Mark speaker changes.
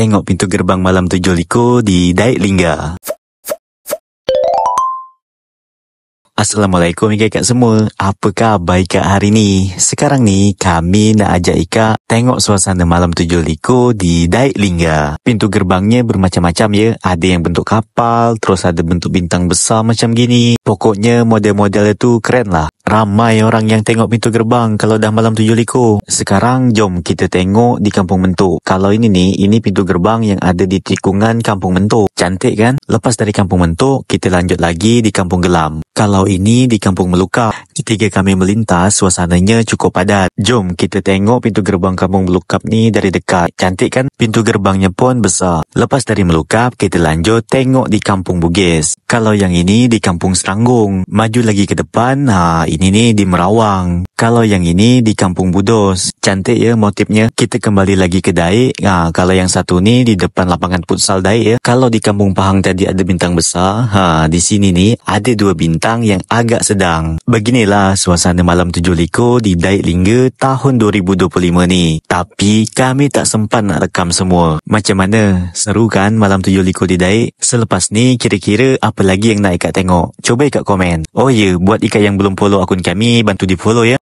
Speaker 1: tengok pintu gerbang malam 7 liko di Daik Lingga. Assalamualaikum Ika semua. Apa khabar Ika hari ni? Sekarang ni kami nak ajak Ika tengok suasana malam 7 liko di Daik Lingga. Pintu gerbangnya bermacam-macam ya. Ada yang bentuk kapal, terus ada bentuk bintang besar macam gini. Pokoknya model-model itu keren lah. Ramai orang yang tengok pintu gerbang kalau dah malam 7 liko. Sekarang jom kita tengok di Kampung Mentok. Kalau ini pintu gerbang yang ada di tikungan Kampung Mentok. Cantik kan? Lepas dari Kampung Mentok, kita lanjut lagi di Kampung Gelam. Kalau ini di Kampung Melukap. Ketika kami melintas, suasananya cukup padat. Jom kita tengok pintu gerbang Kampung Melukap ni dari dekat. Cantik kan? Pintu gerbangnya pun besar. Lepas dari Melukap, kita lanjut tengok di Kampung Bugis. Kalau yang ini di Kampung Seranggung. Maju lagi ke depan, ini nih di Merawang. Kalau yang ini di Kampung Budos. Cantik ya motifnya. Kita kembali lagi ke Daik. Kalau yang satu ni di depan lapangan futsal Daik ya. Kalau di Kampung Pahang tadi ada bintang besar, di sini nih ada dua bintang yang agak sedang. Beginilah suasana malam 7 liko di Daik Lingga tahun 2025 ni. Tapi kami tak sempat nak rekam semua. Macam mana? Seru kan malam 7 liko di Daik? Selepas ni kira-kira apa lagi yang nak Ika tengok? Coba Ika komen. Oh ya, buat Ika yang belum follow akun kami, bantu di follow ya.